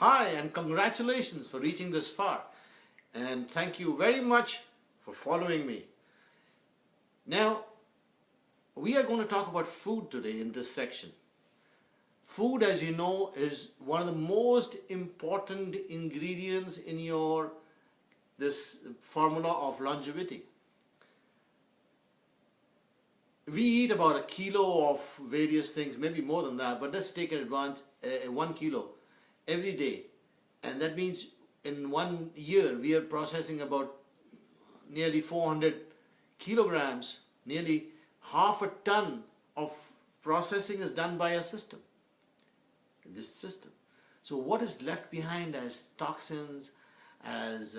Hi, and congratulations for reaching this far. And thank you very much for following me. Now, we are going to talk about food today in this section. Food, as you know, is one of the most important ingredients in this formula of longevity. We eat about a kilo of various things, maybe more than that, but let's take an advance, 1 kilo every day. And that means in 1 year we are processing about nearly 400 kilograms, nearly half a ton of processing is done by a system, this system. So what is left behind as toxins, as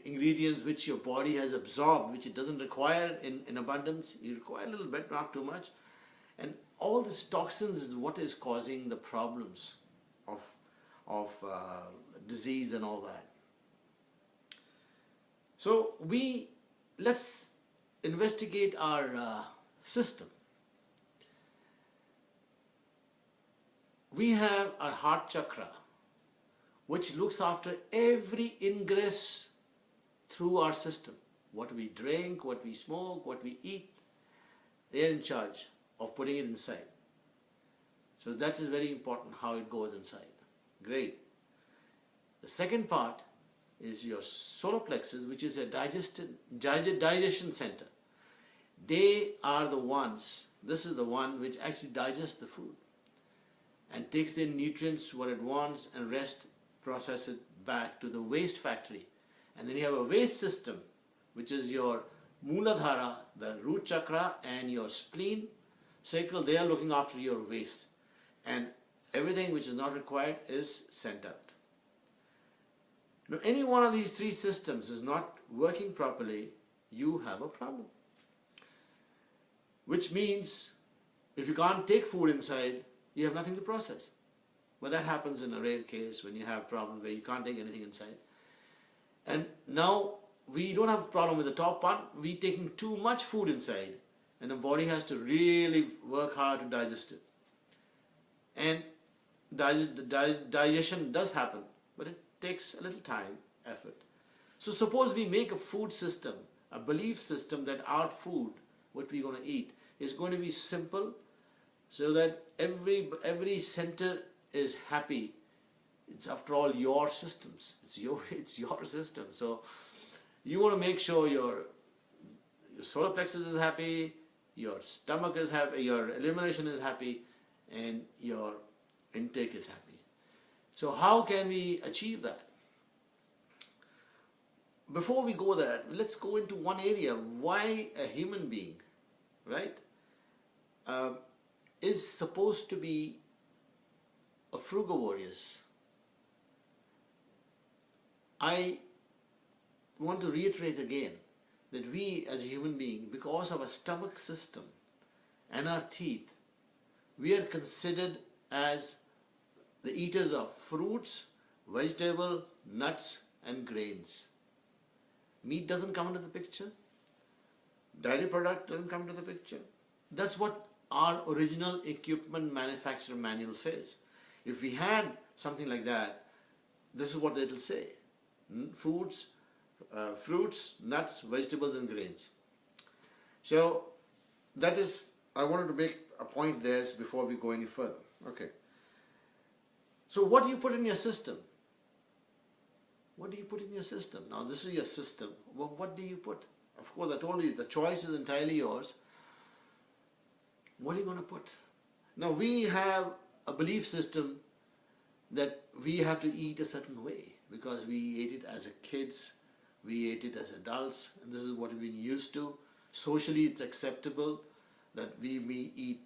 ingredients which your body has absorbed, which it doesn't require in abundance, you require a little bit, not too much. And all these toxins is what is causing the problems of disease and all that. So let's investigate our system. We have our heart chakra, which looks after every ingress through our system. What we drink, what we smoke, what we eat, they're in charge of putting it inside. So that is very important, how it goes inside. Great. The second part is your solar plexus, which is a digestion center. They are the ones, this is the one which actually digests the food and takes in nutrients, what it wants, and rest, process it back to the waste factory. And then you have a waste system, which is your Mooladhara, the root chakra, and your spleen, sacral. They are looking after your waste. And everything which is not required is sent out. Now, any one of these three systems is not working properly, you have a problem. Which means, if you can't take food inside, you have nothing to process. But that happens in a rare case when you have problems where you can't take anything inside. And now, we don't have a problem with the top part, we're taking too much food inside, and the body has to really work hard to digest it. And digestion does happen, but it takes a little time, effort. So suppose we make a food system, a belief system that our food, what we're going to eat, is going to be simple, so that every center is happy. It's after all your systems. It's your system. So you want to make sure your solar plexus is happy, your stomach is happy, your elimination is happy, and your intake is happy. So how can we achieve that? Before we go there, let's go into one area. Why a human being, right, is supposed to be a frugivorous. I want to reiterate again that we as a human being, because of our stomach system and our teeth, we are considered as the eaters of fruits, vegetable, nuts and grains. Meat doesn't come into the picture. Dairy product doesn't come into the picture. That's what our original equipment manufacturer manual says. If we had something like that, this is what it will say. Foods, fruits, nuts, vegetables and grains. So that is, I wanted to make a point there before we go any further. Okay. So what do you put in your system? What do you put in your system? Now this is your system. Well, what do you put? Of course, I told you the choice is entirely yours. What are you going to put? Now we have a belief system that we have to eat a certain way because we ate it as a kids, we ate it as adults, and this is what we've been used to. Socially it's acceptable that we eat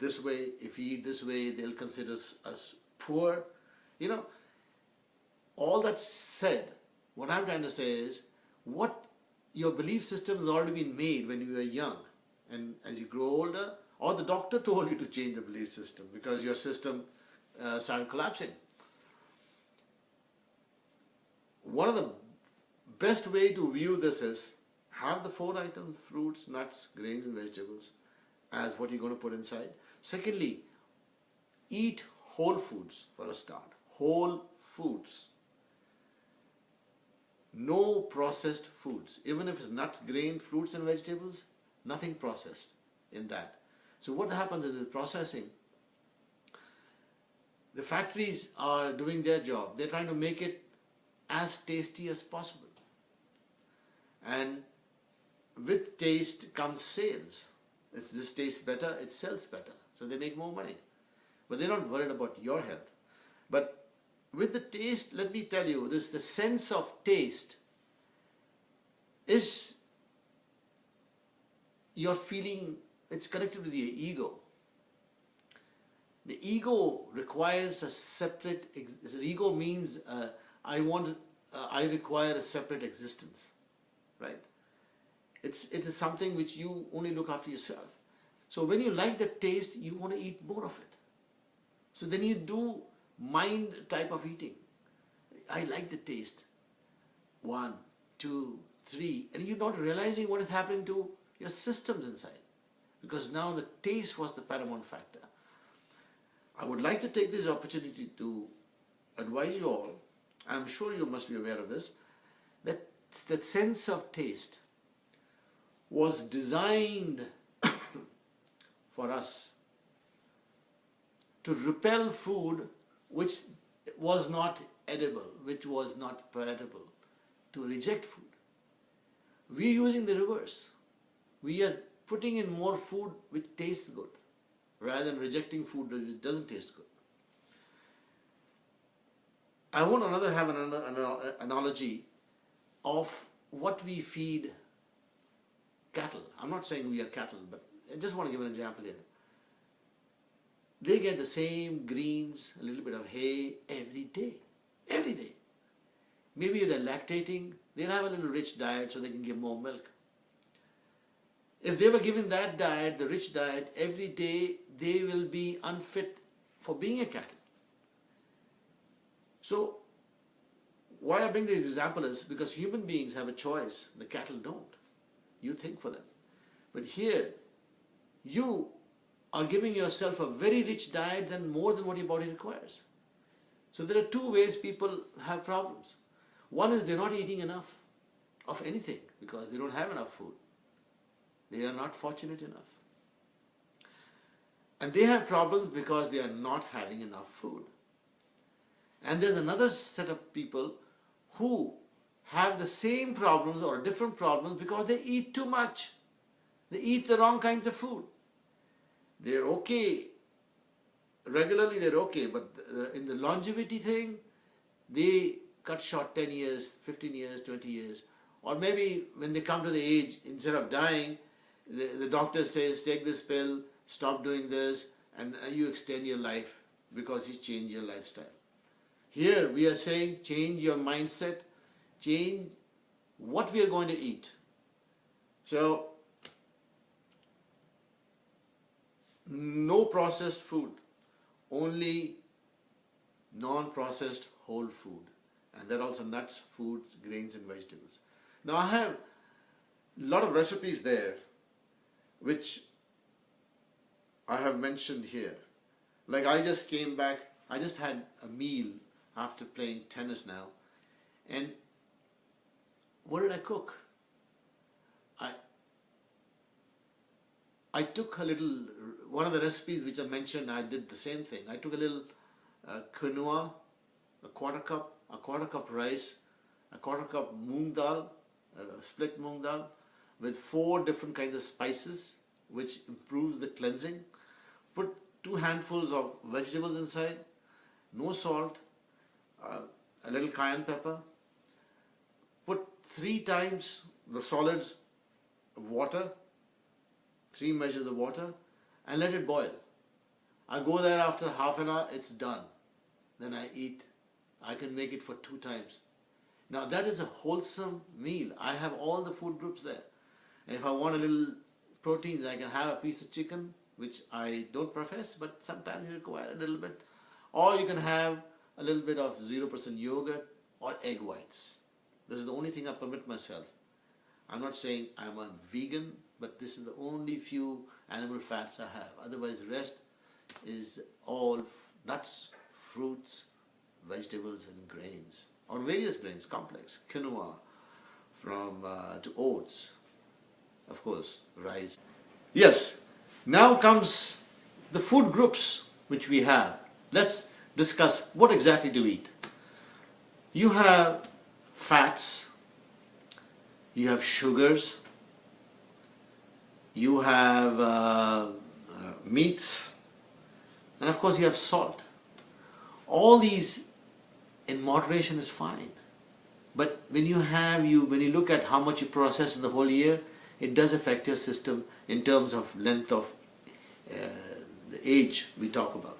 this way. If we eat this way, they'll consider us poor. You know, all that said, what I'm trying to say is, what your belief system has already been made when you were young, and as you grow older, or the doctor told you to change the belief system because your system started collapsing. One of the best way to view this is, have the 4 items, fruits, nuts, grains and vegetables, as what you're going to put inside. Secondly, eat whole foods for a start. Whole foods. No processed foods. Even if it's nuts, grain, fruits and vegetables, nothing processed in that. So what happens is with processing, the factories are doing their job. They're trying to make it as tasty as possible. And with taste comes sales. If this tastes better, it sells better. So they make more money. But they're not worried about your health. But with the taste, let me tell you, the sense of taste is your feeling, it's connected with your ego. The ego requires a separate, ego means I require a separate existence, right? It is something which you only look after yourself. So when you like the taste, you want to eat more of it. So then you do mind type of eating. I like the taste. 1, 2, 3. And you're not realizing what is happening to your systems inside. Because now the taste was the paramount factor. I would like to take this opportunity to advise you all, I'm sure you must be aware of this, that sense of taste was designed for us to repel food which was not edible, which was not palatable, to reject food. We are using the reverse. We are putting in more food which tastes good, rather than rejecting food which doesn't taste good. I want to have another analogy of what we feed cattle. I'm not saying we are cattle, but I just want to give an example here. They get the same greens, a little bit of hay every day. Every day. Maybe if they're lactating, they'll have a little rich diet so they can give more milk. If they were given that diet, the rich diet, every day, they will be unfit for being a cattle. So, why I bring this example is because human beings have a choice, the cattle don't. You think for them. But here, you are giving yourself a very rich diet than more than what your body requires. So there are two ways people have problems. One is they're not eating enough of anything because they don't have enough food. They are not fortunate enough. And they have problems because they are not having enough food. And there's another set of people who have the same problems or different problems because they eat too much. They eat the wrong kinds of food. They're okay. Regularly they're okay, but in the longevity thing, they cut short 10 years, 15 years, 20 years. Or maybe when they come to the age, instead of dying, the doctor says, take this pill, stop doing this, and you extend your life because you change your lifestyle. Here we are saying, change your mindset, change what we are going to eat. So, no processed food, only non-processed whole food. And that also nuts, fruits, grains and vegetables. Now I have a lot of recipes there which I have mentioned here. Like I just came back, I just had a meal after playing tennis now. And what did I cook? I took a little, one of the recipes which I mentioned, I did the same thing. I took a little quinoa, a quarter cup rice, a quarter cup moong dal, split moong dal, with 4 different kinds of spices, which improves the cleansing. Put 2 handfuls of vegetables inside, no salt, a little cayenne pepper. Put 3 times the solids of water, 3 measures of water, and let it boil. I go there after half an hour, it's done. Then I eat. I can make it for 2 times. Now that is a wholesome meal. I have all the food groups there. And if I want a little proteins, I can have a piece of chicken, which I don't profess, but sometimes you require a little bit. Or you can have a little bit of 0% yogurt or egg whites. This is the only thing I permit myself. I'm not saying I'm a vegan, but this is the only few animal fats I have. Otherwise the rest is all nuts, fruits, vegetables and grains, or various grains, complex, quinoa, from to oats, of course, rice. Yes, now comes the food groups which we have. Let's discuss what exactly to eat. You have fats, you have sugars, you have meats, and of course you have salt. All these in moderation is fine. But when you look at how much you process in the whole year, it does affect your system in terms of length of the age we talk about.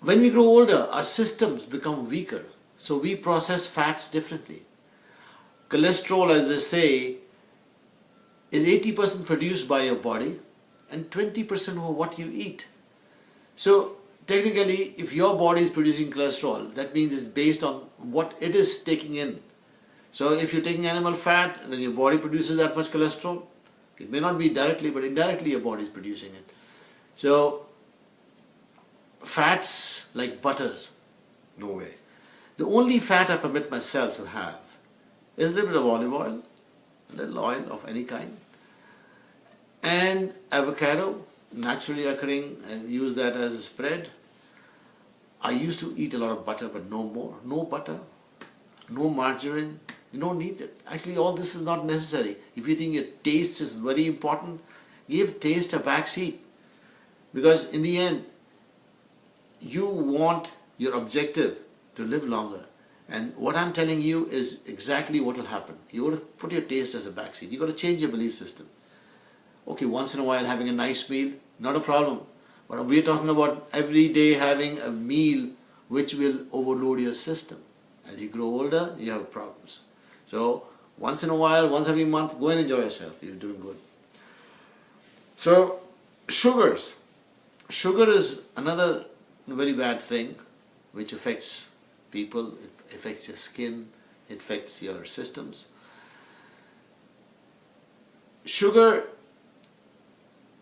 When we grow older, our systems become weaker, so we process fats differently. Cholesterol, as they say, is 80% produced by your body and 20% of what you eat. So technically, if your body is producing cholesterol, that means it's based on what it is taking in. So if you're taking animal fat, then your body produces that much cholesterol. It may not be directly, but indirectly your body is producing it. So fats like butters, no way. The only fat I permit myself to have is a little bit of olive oil, a little oil of any kind, and avocado, naturally occurring, and use that as a spread. I used to eat a lot of butter, but no more. No butter, no margarine. You don't need it. Actually, all this is not necessary. If you think your taste is very important, give taste a backseat. Because in the end, you want your objective to live longer. And what I'm telling you is exactly what will happen. You got to put your taste as a backseat. You got to change your belief system. Okay, once in a while having a nice meal, not a problem. But we're talking about every day having a meal which will overload your system. As you grow older, you have problems. So once in a while, once every month, go and enjoy yourself. You're doing good. So sugars. Sugar is another very bad thing which affects people. It affects your skin. It affects your systems. Sugar,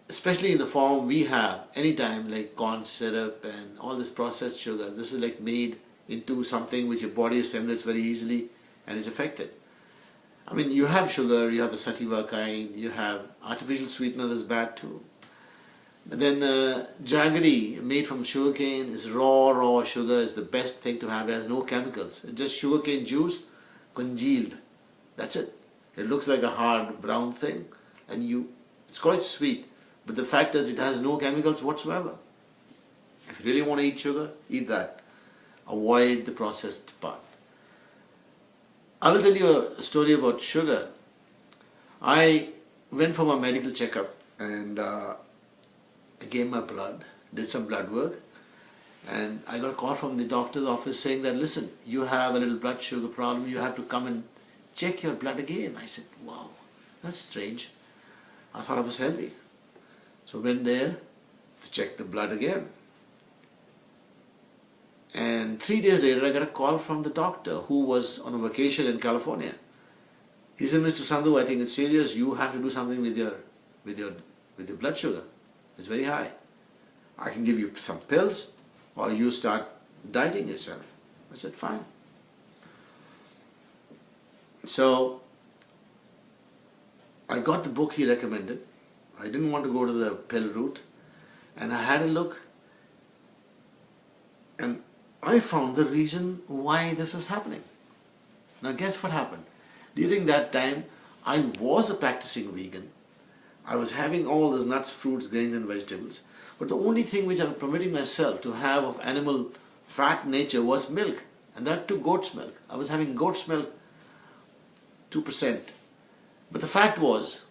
especially in the form we have anytime, like corn syrup and all this processed sugar, this is like made into something which your body assimilates very easily and is affected. I mean, you have sugar, you have the sativa kind, you have artificial sweetener is bad too. But then jaggery made from sugarcane is raw sugar is the best thing to have. It has no chemicals. It's just sugarcane juice congealed. That's it. It looks like a hard brown thing and it's quite sweet. But the fact is it has no chemicals whatsoever. If you really want to eat sugar, eat that. Avoid the processed part. I will tell you a story about sugar. I went for my medical checkup and I gave my blood, did some blood work, and I got a call from the doctor's office saying that, listen, you have a little blood sugar problem, you have to come and check your blood again. I said, wow, that's strange. I thought I was healthy. So I went there to check the blood again. And 3 days later, I got a call from the doctor who was on a vacation in California. He said, Mr. Sandhu, I think it's serious. You have to do something with your blood sugar. It's very high. I can give you some pills or you start dieting yourself. I said, fine. So I got the book he recommended. I didn't want to go to the pill route. And I had a look. And I found the reason why this was happening. Now guess what happened? During that time, I was a practicing vegan. I was having all those nuts, fruits, grains and vegetables. But the only thing which I was permitting myself to have of animal fat nature was milk. And that too goat's milk. I was having goat's milk 2%. But the fact was,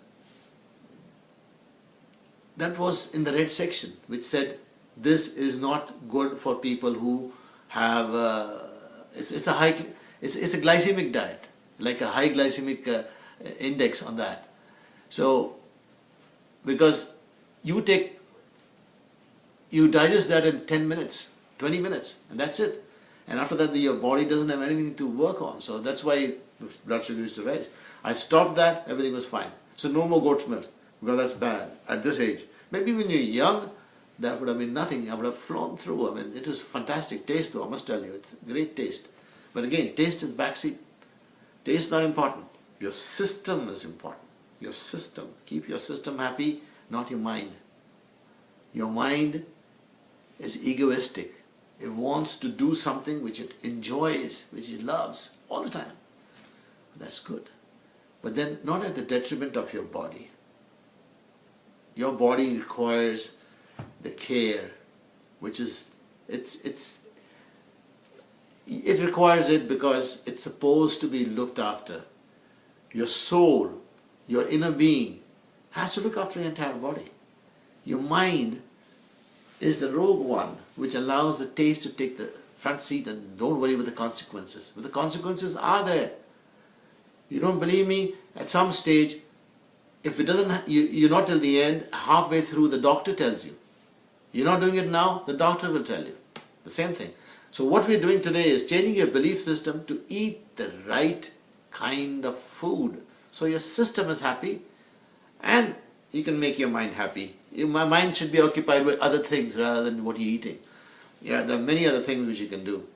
that was in the red section, which said this is not good for people who have, it's a glycemic diet, like a high glycemic index on that. So, because you digest that in 10 minutes, 20 minutes, and that's it. And after that, your body doesn't have anything to work on. So that's why blood sugar used to rise. I stopped that, everything was fine. So no more goat's milk, because that's bad at this age. Maybe when you're young, that would have been nothing. I would have flown through. I mean, it is fantastic taste though, I must tell you. It's a great taste. But again, taste is backseat. Taste is not important. Your system is important. Your system. Keep your system happy, not your mind. Your mind is egoistic. It wants to do something which it enjoys, which it loves all the time. That's good. But then not at the detriment of your body. Your body requires the care, which is, it requires it because it's supposed to be looked after. Your soul, your inner being has to look after your entire body. Your mind is the rogue one which allows the taste to take the front seat and don't worry about the consequences. But the consequences are there. You don't believe me? At some stage, if it doesn't, you're not till the end, halfway through the doctor tells you. You're not doing it now, the doctor will tell you. The same thing. So what we're doing today is changing your belief system to eat the right kind of food. So your system is happy and you can make your mind happy. My mind should be occupied with other things rather than what you're eating. Yeah, there are many other things which you can do.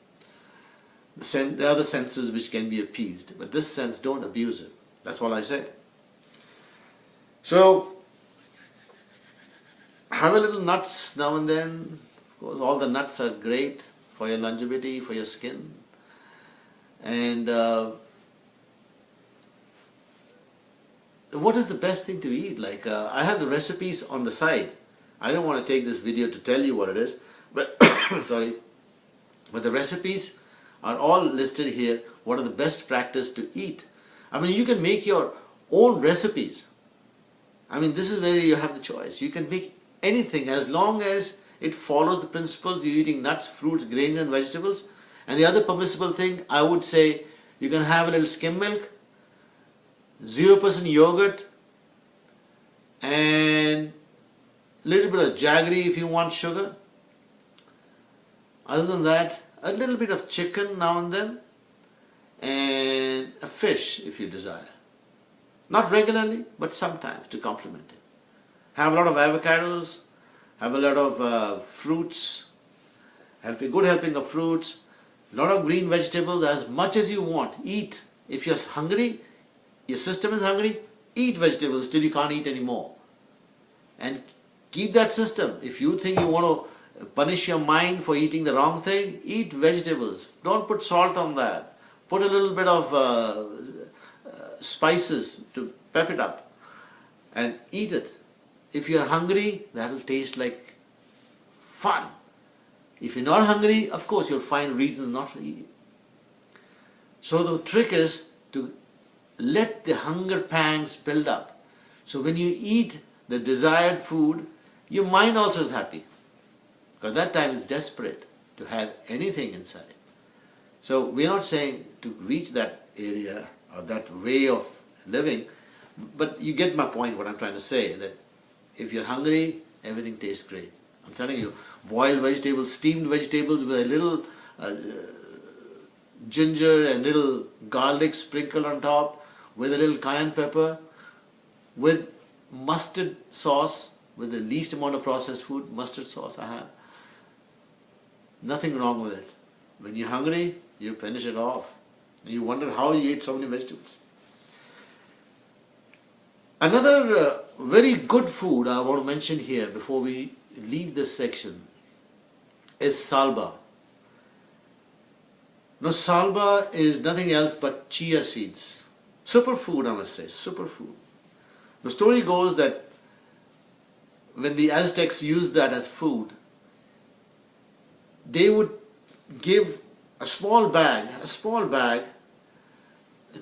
The other senses which can be appeased. But this sense, don't abuse it. That's all I say. So, have a little nuts now and then. Of course, all the nuts are great for your longevity, for your skin. And what is the best thing to eat? Like, I have the recipes on the side. I don't want to take this video to tell you what it is, but sorry. But the recipes are all listed here. What are the best practice to eat? I mean, you can make your own recipes. I mean, this is where you have the choice. You can make anything as long as it follows the principles. You're eating nuts, fruits, grains and vegetables. And the other permissible thing, I would say, you can have a little skim milk, 0% yogurt, and a little bit of jaggery if you want sugar. Other than that, a little bit of chicken now and then, and a fish if you desire. Not regularly, but sometimes to complement it. Have a lot of avocados, have a lot of fruits, have a good helping of fruits, a lot of green vegetables, as much as you want. Eat. If you're hungry, your system is hungry, eat vegetables till you can't eat anymore. And keep that system. If you think you want to punish your mind for eating the wrong thing, eat vegetables. Don't put salt on that. Put a little bit of spices to pep it up and eat it. If you're hungry, that will taste like fun. If you're not hungry, of course you'll find reasons not to eat. So the trick is to let the hunger pangs build up. So when you eat the desired food, your mind also is happy. Because that time it's desperate to have anything inside. So we're not saying to reach that area or that way of living, but you get my point, what I'm trying to say, that if you're hungry, everything tastes great. I'm telling you, boiled vegetables, steamed vegetables with a little ginger and little garlic sprinkled on top, with a little cayenne pepper, with mustard sauce, with the least amount of processed food, mustard sauce I have. Nothing wrong with it. When you're hungry, you finish it off. You wonder how you ate so many vegetables. Another very good food I want to mention here before we leave this section is salba. Now salba is nothing else but chia seeds. Superfood, I must say, superfood. The story goes that when the Aztecs used that as food, they would give a small bag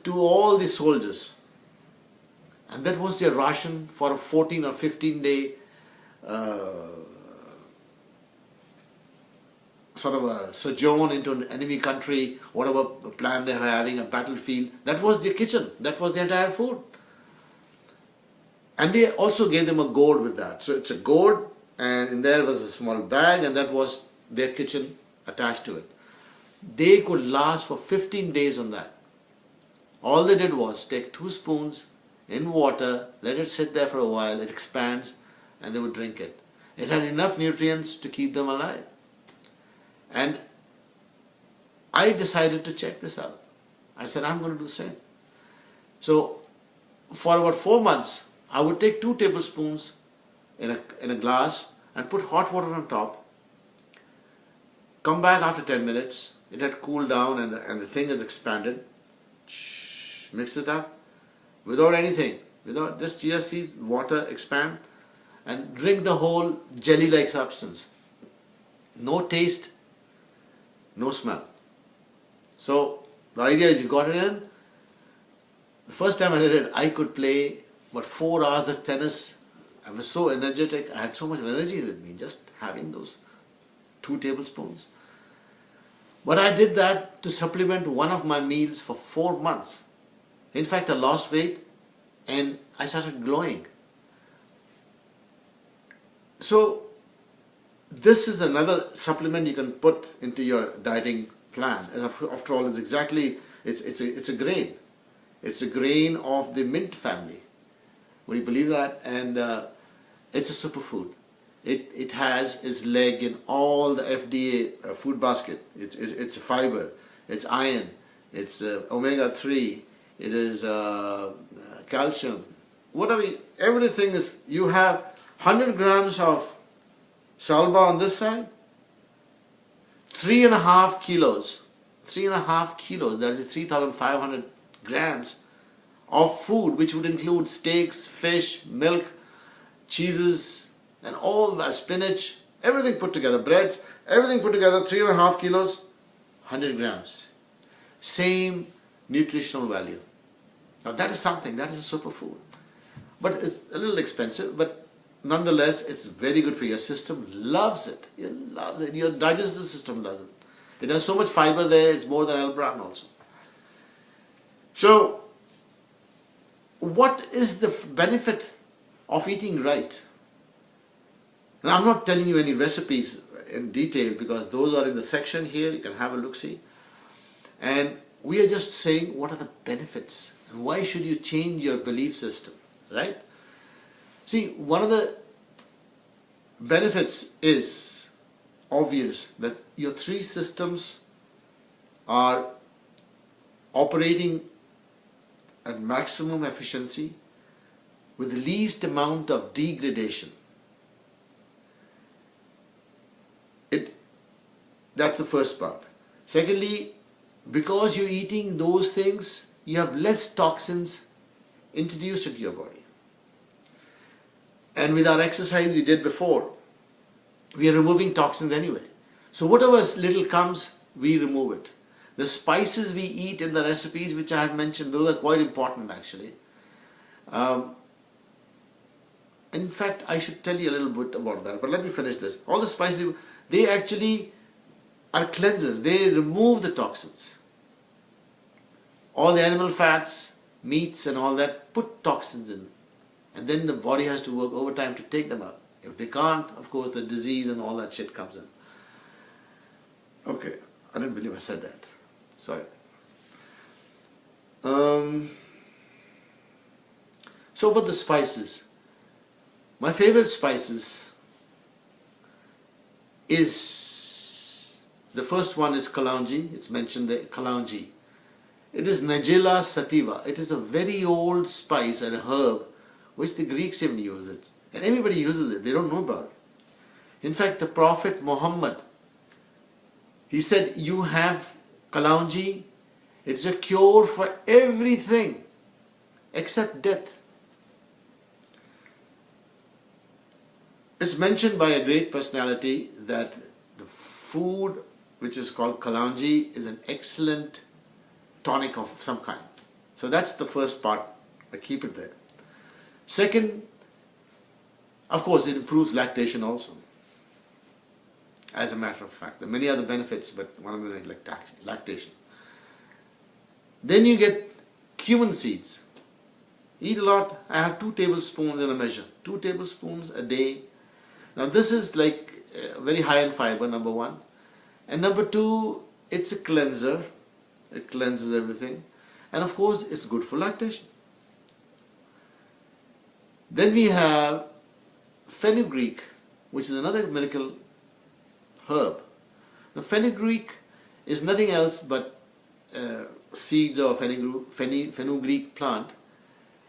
to all the soldiers. And that was their ration for a 14 or 15 day sort of a sojourn into an enemy country, whatever plan they were having, a battlefield. That was their kitchen. That was their entire food. And they also gave them a gourd with that. So it's a gourd, and in there was a small bag, and that was their kitchen attached to it. They could last for 15 days on that. All they did was take 2 spoons in water, let it sit there for a while, it expands, and they would drink it. It had enough nutrients to keep them alive. And I decided to check this out. I said, I'm going to do the same. So for about 4 months, I would take 2 tablespoons in a glass and put hot water on top. Come back after 10 minutes. It had cooled down and the thing has expanded. Mix it up without anything. Without this chia seed, water, expand, and drink the whole jelly-like substance. No taste, no smell. So the idea is you got it in. The first time I did it, I could play about 4 hours of tennis. I was so energetic. I had so much energy with me just having those 2 tablespoons. But I did that to supplement one of my meals for 4 months. In fact, I lost weight and I started glowing. So this is another supplement you can put into your dieting plan. And after all, it's a grain. It's a grain of the mint family. Would you believe that? And it's a superfood. It has its leg in all the FDA food basket. It's fiber, it's iron, it's omega-3, it is calcium. Everything is, you have 100 grams of salba on this side, 3.5 kilos, that is 3,500 grams of food, which would include steaks, fish, milk, cheeses, and all that, spinach, everything put together, breads, everything put together, 3.5 kilos, 100 grams. Same nutritional value. Now that is something, that is a superfood. But it's a little expensive, but nonetheless, it's very good for your system, loves it. It loves it. Your digestive system loves it. It has so much fiber there, it's more than L-Bran also. So, what is the benefit of eating right? Now, I'm not telling you any recipes in detail because those are in the section here. You can have a look-see. And we are just saying what are the benefits and why should you change your belief system, right? See, one of the benefits is obvious that your 3 systems are operating at maximum efficiency with the least amount of degradation. That's the first part. Secondly, because you're eating those things, you have less toxins introduced into your body. And with our exercise we did before, we are removing toxins anyway. So whatever little comes, we remove it. The spices we eat in the recipes which I have mentioned, those are quite important actually. In fact, I should tell you a little bit about that, but let me finish this. All the spices, they actually are cleansers. They remove the toxins. All the animal fats, meats and all that put toxins in. And then the body has to work overtime to take them out. If they can't, of course, the disease and all that shit comes in. Okay, I didn't believe I said that. Sorry. So about the spices. My favorite spices is, the first one is Kalonji. It's mentioned there, Kalonji. It is Nigella sativa. It is a very old spice and a herb which the Greeks even use it. And everybody uses it. They don't know about it. In fact, the Prophet Muhammad, he said, you have Kalonji. It's a cure for everything except death. It's mentioned by a great personality that the food which is called Kalonji is an excellent tonic of some kind. So that's the first part. I keep it there. Second, of course, it improves lactation also. As a matter of fact, there are many other benefits, but one of them is like lactation. Then you get cumin seeds. Eat a lot. I have 2 tablespoons in a measure. 2 tablespoons a day. Now this is like very high in fiber, number 1. And number 2, it's a cleanser. It cleanses everything. And of course, it's good for lactation. Then we have Fenugreek. which is another miracle herb. Now, fenugreek is nothing else but seeds of fenugreek plant,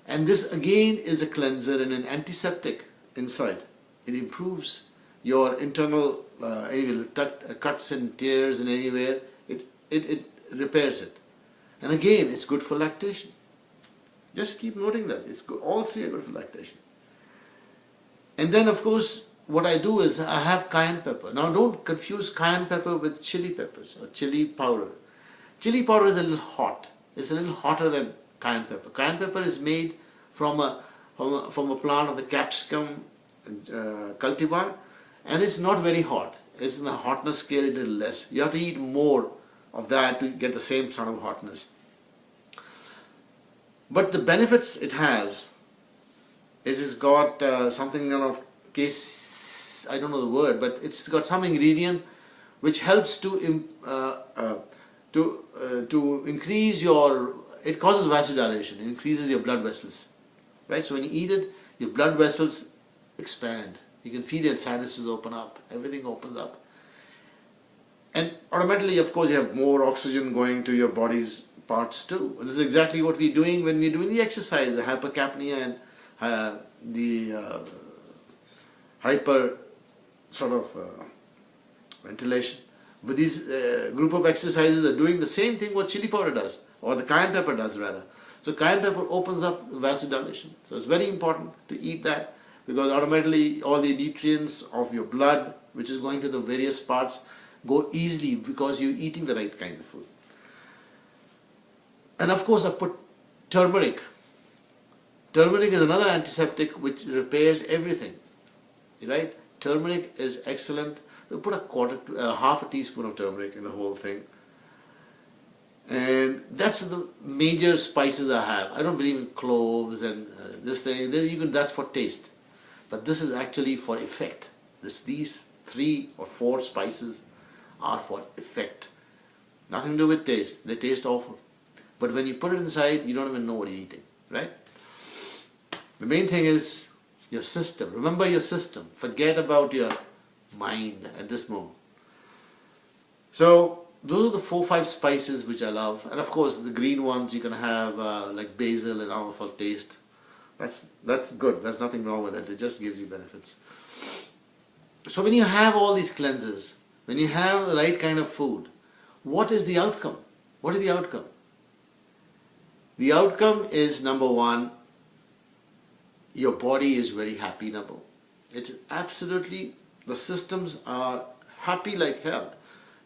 and this again is a cleanser and an antiseptic inside. It improves your internal cuts and tears and anywhere. It repairs it, and again it's good for lactation. Just keep noting that it's good. All three are good for lactation. And then, of course, what I do is I have cayenne pepper. Now, don't confuse cayenne pepper with chili peppers or chili powder. Chili powder is a little hot. It's a little hotter than cayenne pepper. Cayenne pepper is made from a plant of the capsicum cultivar, and it's not very hot. It's in the hotness scale a little less. You have to eat more of that to get the same sort of hotness. But the benefits it has got something kind of case, I don't know the word, but it's got some ingredient which helps to increase your, it causes vasodilation, it increases your blood vessels, right? So when you eat it, your blood vessels expand. You can feel your sinuses open up, everything opens up. And automatically, of course, you have more oxygen going to your body's parts too. This is exactly what we're doing when we're doing the exercise, the hypercapnia and the hyper sort of ventilation. But these group of exercises are doing the same thing what chili powder does, or the cayenne pepper does rather. So cayenne pepper opens up vasodilation. So it's very important to eat that, because automatically all the nutrients of your blood, which is going to the various parts, go easily because you're eating the right kind of food. And of course I put turmeric. Turmeric is another antiseptic which repairs everything, right? Turmeric is excellent. You put half a teaspoon of turmeric in the whole thing. And that's the major spices I have. I don't believe in cloves and this thing. That's for taste. But this is actually for effect. These 3 or 4 spices are for effect. Nothing to do with taste. They taste awful. But when you put it inside, you don't even know what you're eating, right? The main thing is your system. Remember your system. Forget about your mind at this moment. So those are the 4 or 5 spices which I love. And of course the green ones you can have like basil and all for taste. That's good. There's nothing wrong with it. It just gives you benefits. So when you have all these cleansers, when you have the right kind of food, what is the outcome? What is the outcome? The outcome is, number 1, your body is very happy, number 1. It's absolutely, the systems are happy like hell.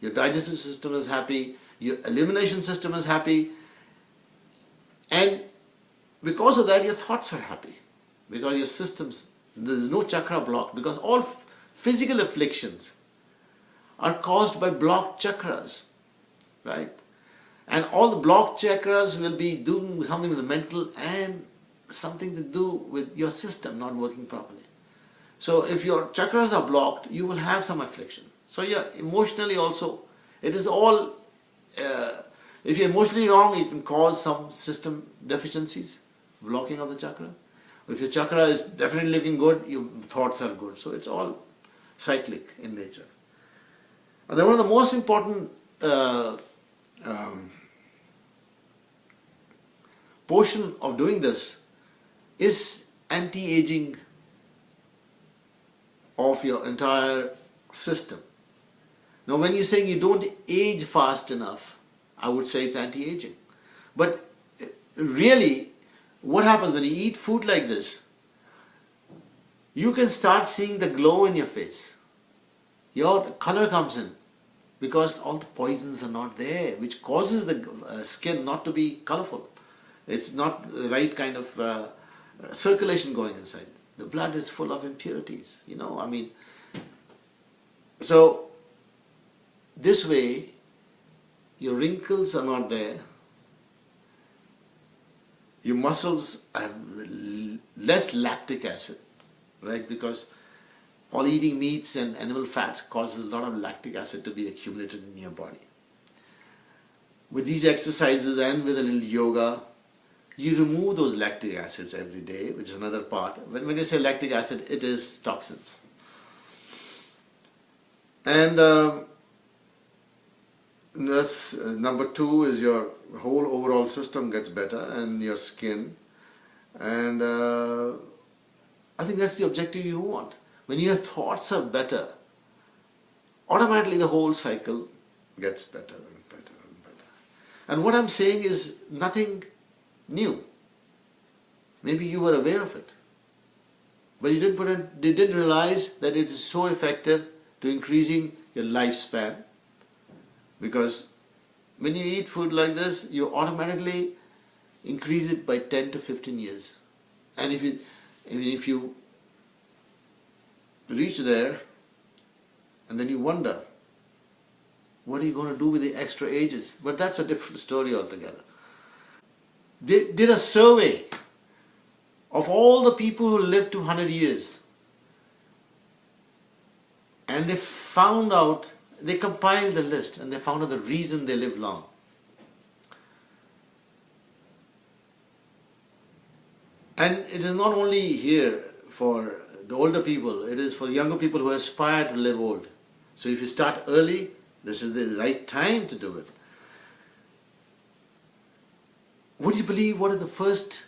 Your digestive system is happy, your elimination system is happy, and because of that your thoughts are happy, because your systems, there's no chakra block, because all physical afflictions are caused by blocked chakras, right? And all the blocked chakras will be doing something with the mental and something to do with your system not working properly. So if your chakras are blocked, you will have some affliction. So yeah, emotionally also, it is all, if you're emotionally wrong, it can cause some system deficiencies, blocking of the chakra. If your chakra is definitely looking good, your thoughts are good. So it's all cyclic in nature. And then one of the most important portion of doing this is anti-aging of your entire system. Now when you're saying you don't age fast enough, I would say it's anti-aging. But really, what happens when you eat food like this? You can start seeing the glow in your face. Your color comes in because all the poisons are not there, which causes the skin not to be colorful. It's not the right kind of circulation going inside. The blood is full of impurities, So this way, your wrinkles are not there. Your muscles have less lactic acid, right? Because all eating meats and animal fats causes a lot of lactic acid to be accumulated in your body. With these exercises and with a little yoga, you remove those lactic acids every day, which is another part. When you say lactic acid, it is toxins. And that's, number two is your whole overall system gets better and your skin. And I think that's the objective you want. When your thoughts are better, automatically the whole cycle gets better and better and better. And what I'm saying is nothing new. Maybe you were aware of it, but you didn't realize that it is so effective to increasing your lifespan. Because when you eat food like this, you automatically increase it by 10 to 15 years. And if you reach there and then you wonder, what are you going to do with the extra ages? But that's a different story altogether. They did a survey of all the people who lived to 100 years. And they found out, they compiled the list and they found out the reason they lived long. And it is not only here for the older people, it is for the younger people who aspire to live old. So if you start early, this is the right time to do it. Would you believe what is the first,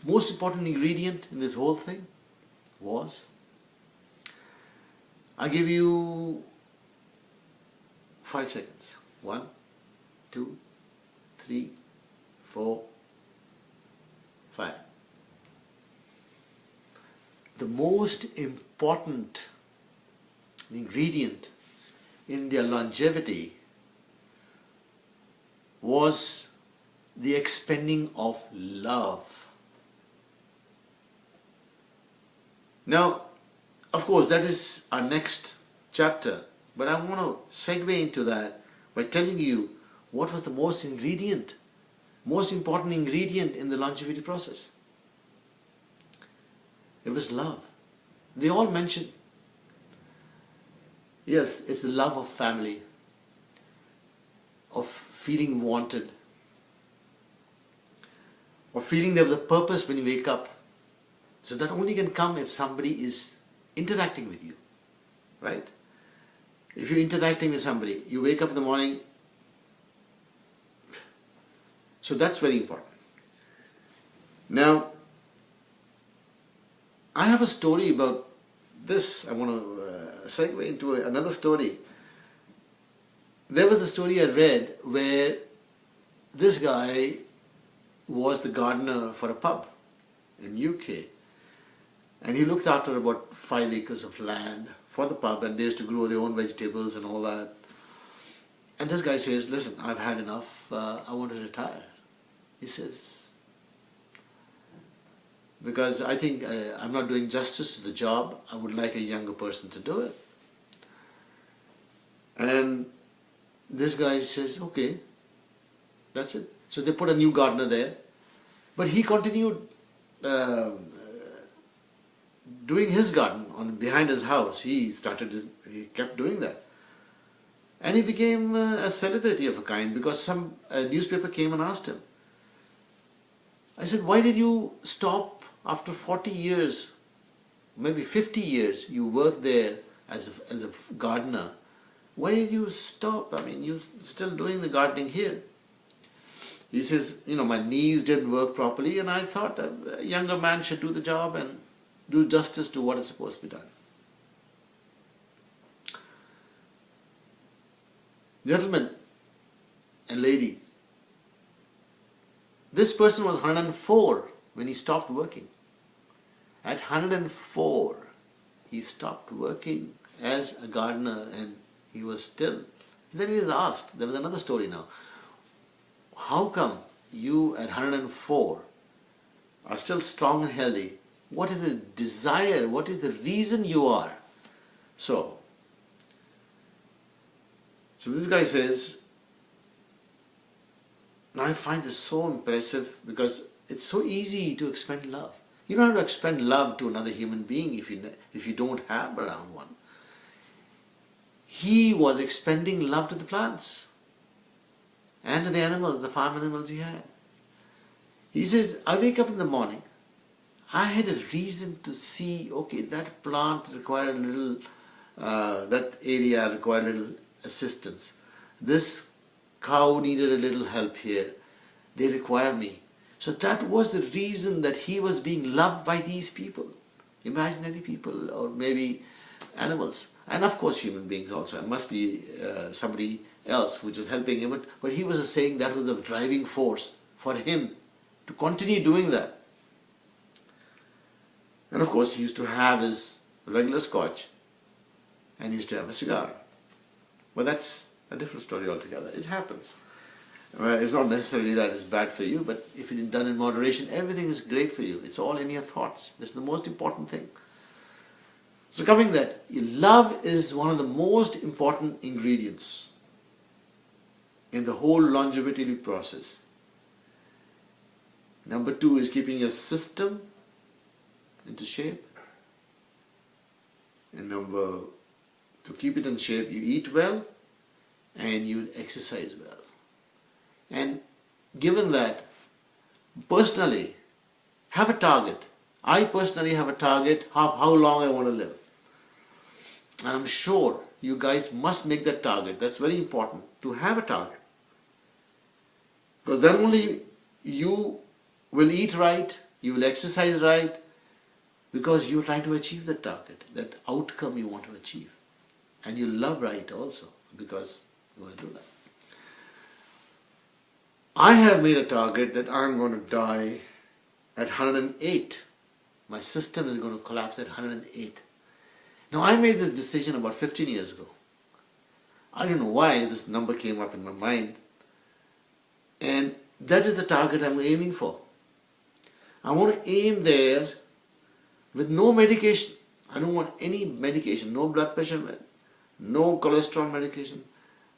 most important ingredient in this whole thing was? I'll give you 5 seconds. 1, 2, 3, 4, 5. The most important ingredient in their longevity was the expending of love. Now, of course, that is our next chapter, but I want to segue into that by telling you what was the most important ingredient in the longevity process. It was love. They all mentioned, yes, it's the love of family, of feeling wanted, or feeling there was a purpose when you wake up. So that only can come if somebody is interacting with you, right? If you're interacting with somebody, you wake up in the morning. So that's very important. Now, I have a story about this. I want to segue into another story. There was a story I read where this guy was the gardener for a pub in UK. And he looked after about 5 acres of land for the pub, and they used to grow their own vegetables and all that. And this guy says, listen, I've had enough, I want to retire. He says, because I think I'm not doing justice to the job, I would like a younger person to do it. And this guy says, okay, that's it. So they put a new gardener there, but he continued doing his garden behind his house. He kept doing that. And he became a celebrity of a kind because a newspaper came and asked him. I said, why did you stop after 40 years, maybe 50 years, you worked there as a gardener. Why did you stop? I mean, you're still doing the gardening here. He says, my knees didn't work properly and I thought a younger man should do the job and do justice to what is supposed to be done. Gentlemen and ladies, this person was 104 when he stopped working. At 104, he stopped working as a gardener and he was still. Then he was asked, there was another story now. How come you at 104 are still strong and healthy? What is the desire? What is the reason you are? So this guy says, now I find this so impressive because it's so easy to expend love. You don't have to expend love to another human being if you don't have around one. He was expending love to the plants and to the animals, the farm animals he had. He says, I wake up in the morning, I had a reason to see, okay, that plant required a little that area required a little assistance. This cow needed a little help here. They require me. So that was the reason that he was being loved by these people, imaginary people or maybe animals, and of course human beings also. It must be somebody else which was helping him, but he was saying that was the driving force for him to continue doing that. And of course he used to have his regular scotch and he used to have a cigar. But that's a different story altogether. It happens. It's not necessarily that it's bad for you, but if it is done in moderation, everything is great for you. It's all in your thoughts. That's the most important thing. So coming that, love is one of the most important ingredients in the whole longevity process. Number 2 is keeping your system into shape. And to keep it in shape, you eat well and you exercise well. And given that, personally, have a target. I personally have a target how long I want to live. And I'm sure you guys must make that target. That's very important, to have a target. Because then only you will eat right, you will exercise right, because you're trying to achieve that target, that outcome you want to achieve. And you love right also, because you want to do that. I have made a target that I'm going to die at 108. My system is going to collapse at 108. Now I made this decision about 15 years ago. I don't know why this number came up in my mind. And that is the target I'm aiming for. I want to aim there with no medication. I don't want any medication, no blood pressure, no cholesterol medication,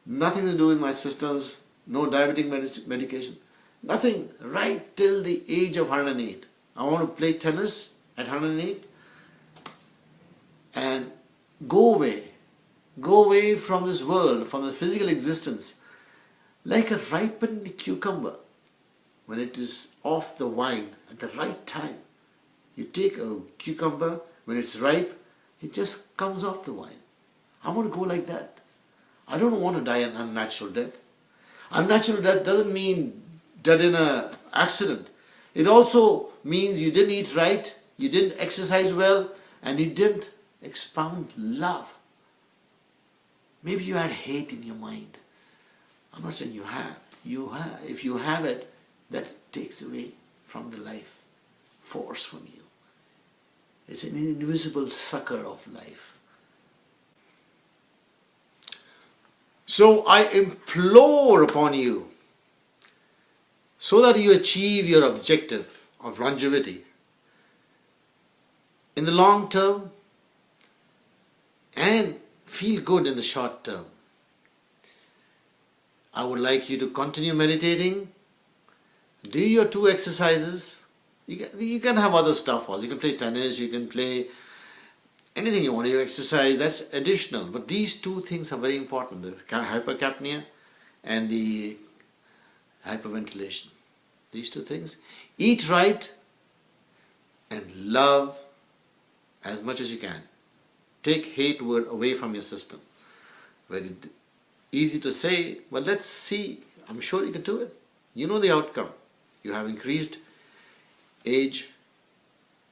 nothing to do with my systems, no diabetic medication, nothing, right till the age of 108. I want to play tennis at 108 and go away from this world, from the physical existence, like a ripened cucumber when it is off the vine at the right time. You take a cucumber, when it's ripe, it just comes off the vine. I want to go like that. I don't want to die an unnatural death. Unnatural death doesn't mean dead in an accident. It also means you didn't eat right, you didn't exercise well, and you didn't expound love. Maybe you had hate in your mind. I'm not saying you have. You have. If you have it, that takes away from the life force from you. It's an invisible sucker of life. So I implore upon you, so that you achieve your objective of longevity in the long term and feel good in the short term. I would like you to continue meditating, do your 2 exercises. You can have other stuff also. You can play tennis, you can play anything you want. You exercise, that's additional. But these 2 things are very important, the hypercapnia and the hyperventilation. These 2 things. Eat right and love as much as you can. Take hate word away from your system. Very easy to say, but let's see. I'm sure you can do it. You know the outcome. You have increased age.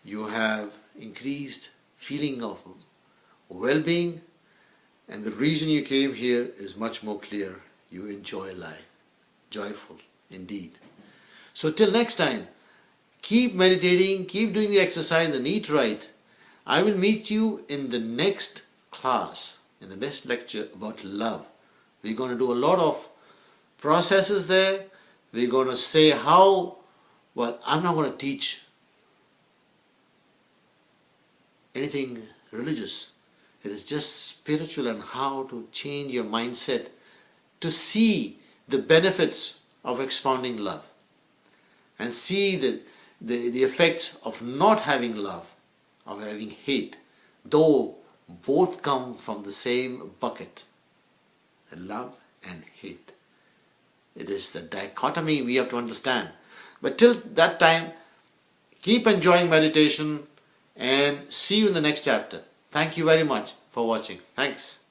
You have increased feeling of well-being. And the reason you came here is much more clear. You enjoy life. Joyful indeed. So till next time, keep meditating, keep doing the exercise and eat right. I will meet you in the next class, in the next lecture about love. We're going to do a lot of processes there. We're going to say how, well, I'm not going to teach anything religious. It is just spiritual and how to change your mindset to see the benefits of expounding love and see the effects of not having love, of having hate, though both come from the same bucket, love and hate. It is the dichotomy we have to understand. But till that time, keep enjoying meditation and see you in the next chapter. Thank you very much for watching. Thanks.